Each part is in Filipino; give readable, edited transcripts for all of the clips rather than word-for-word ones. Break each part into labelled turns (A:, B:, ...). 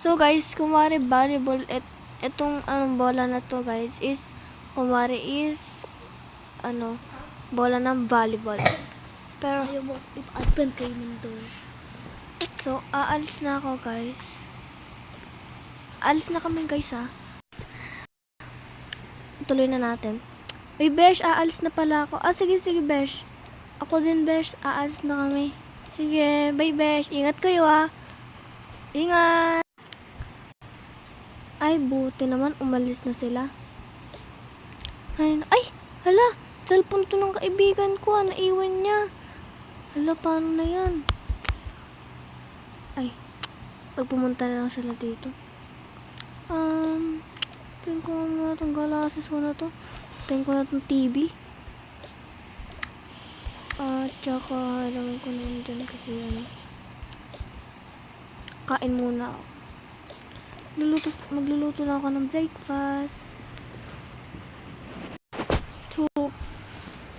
A: So guys, kumari volleyball, itong bola na to guys is, kumari is, bola ng volleyball. Pero,
B: Ayaw mo ipa-advent kayo nito.
A: so, aalis na ako guys. Alis na kami guys ha. Tuloy na natin. Uy besh, aalis na pala ako. Sige besh. Ako din besh, aalis na kami. Sige, bye besh. Ingat kayo ha. Ingat. Ay, buti naman umalis na sila. Ay, hala. Cellphone to ng kaibigan ko. Naiwan niya. Hala, paano na yan? Ay, pagpumunta na lang sila dito. Tingin ko na itong glasses ko na to. Tingin ko na itong TV. At saka, ilagay ko na yun dyan kasi kain muna ako. Magluluto na ako ng breakfast. 2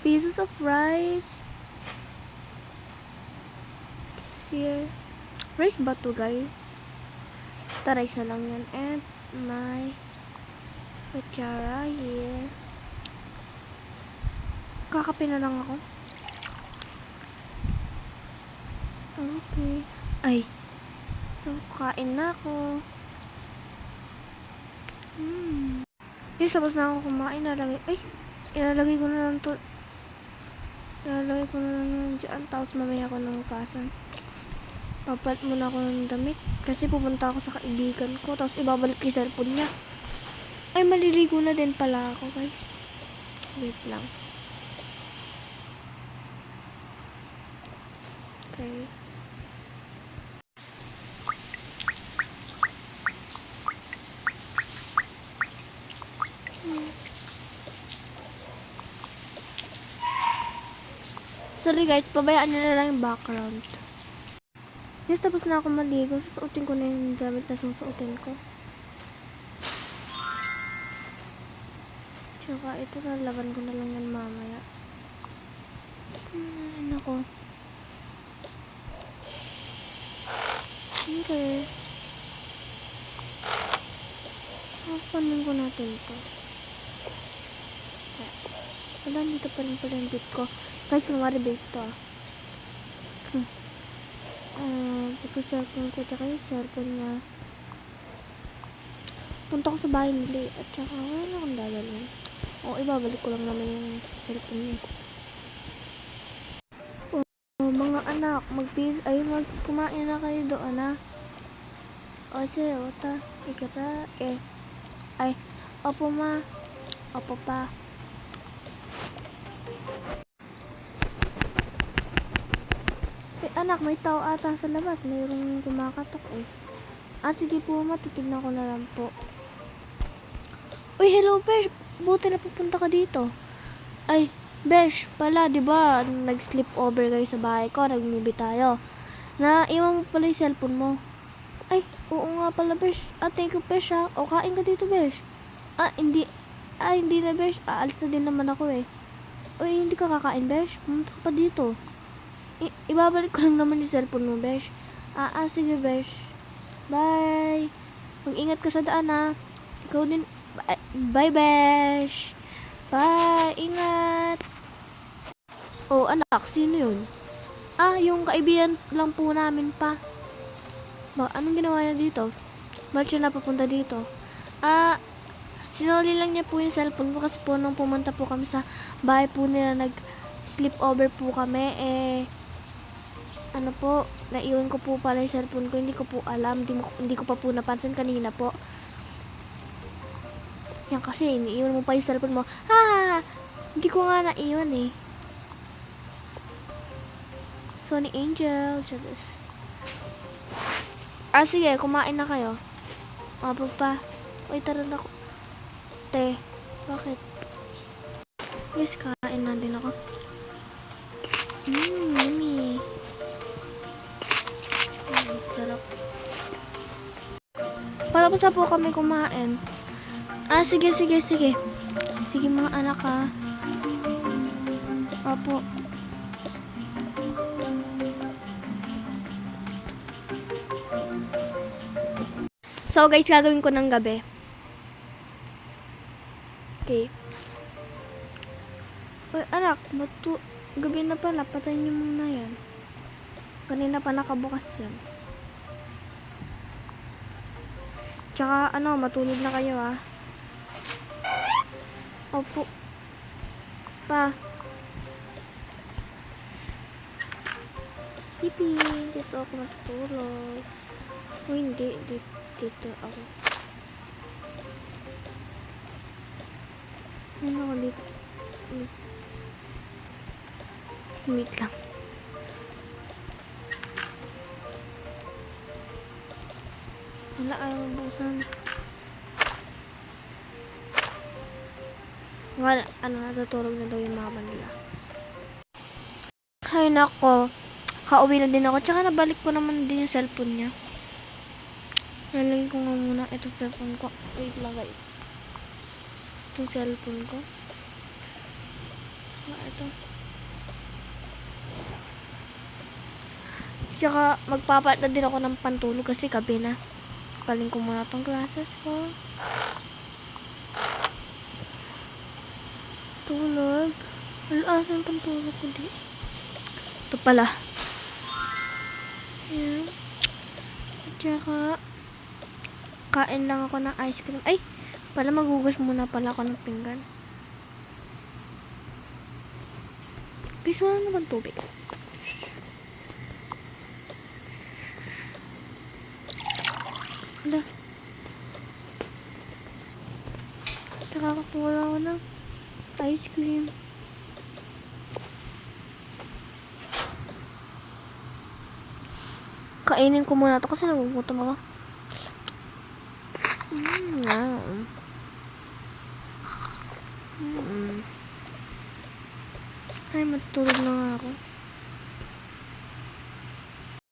A: pieces of rice. Here. Rice ba to guys? Rice na lang yan. And my kutsara here. Kakape na lang ako. Okay. Ay. So, kain na ako. Yes, tapos na ako kumain. Ilalagay ko na lang to. Ilalagay ko na lang yun dyan. Tapos mamaya ko ng kasan. Papalit muna ako ng damit. Kasi pupunta ako sa kaibigan ko. Tapos ibabalik yung cellphone niya. Ay, maliligo na din pala ako, guys. Wait lang. Okay. Sorry guys, pabayaan nyo na lang yung background. Yes, tapos na ako maligo. Susuotin ko na yung gamit na susuotin ko. Tsaka ito, lalaban ko na lang yan mamaya. Nako. Okay. Panin ko natin ito. Wala, dito pa rin pala yung bit ko. Guys, kumari bit to ito cellphone ko, tsaka yung cellphone niya. Punta ko sa bahay nila at tsaka wala akong dadalhin. Ibabalik ko lang naman yung cellphone niya. Mga anak, kumain na kayo doon ha. Sige, wata. Ikata, opo ma. Opo pa. Anak, may tao ata sa labas. Mayroong kumakatok sige po ma, titignan ko na lang po. Uy, hello besh. Buti na pupunta ka dito. Ay, besh, pala, diba, nag-sleep over kayo sa bahay ko, nag-movie tayo. Iwan mo pala yung cellphone mo. Ay, oo nga pala besh. Thank you besh ha. Kain ka dito besh. Hindi na besh. Aalis na din naman ako Uy, hindi ka kakain besh. Pumunta ka pa dito. Ibabalik ko lang naman yung cellphone mo, besh. Sige, besh. Bye. Mag-ingat ka sa daan, ha. Ikaw din. Bye, besh. Bye. Ingat. Anak, sino yun? Yung kaibigan lang po namin pa. Anong ginawa niya dito? Ba't siya napapunta dito? Sinuli lang niya po yung cellphone ko kasi po nung pumunta po kami sa bahay po nila, nag-sleep over po kami, naiwan ko po pala yung cellphone ko. Hindi ko po alam. Hindi ko pa po napansin kanina po. Yan kasi, iniiwan mo pa yung cellphone mo. Hindi ko nga naiwan Sony Angel. Chagas. Sige, kumain na kayo. Pa. Uy, tara na ako. Te, bakit? Yes, kain na din ako. Yummy. Sarap. Patapos na po kami kumain. Sige. Sige mga anak ha. Opo. So guys, gagawin ko ng gabi. Okay. Uy, anak, gabi na pala. Patayin niyo muna yan. Kanina pa nakabukas yan. Tsaka, matulog na kayo, ah. Opo. Pa. Pipi, dito ako matutulog. O hindi, dito ako. Ano ako dito? Wait lang. Wala, ayaw mabusan. Wala, natutulog na daw yung mama nila. Ay, nako. Kauwi na din ako. Tsaka nabalik ko naman din yung cellphone niya. Nalagay ko nga muna itong cellphone ko. Wait lang guys. Itong cellphone ko. Ito. Tsaka magpapalit na din ako ng pantulog kasi gabi na. Paling ko muna tong glasses ko. Tulog. Asan pantulog ko di? Ito pala. Ayan. Tsaka kain lang ako ng ice cream. Ay! Pala magugas muna pala ako ng pinggan. Gusto na naman tubig. Hala. Nakakakuha ako ng ice cream. Kainin ko muna ito kasi nagugutom ako. Ay, matutulog na nga ako.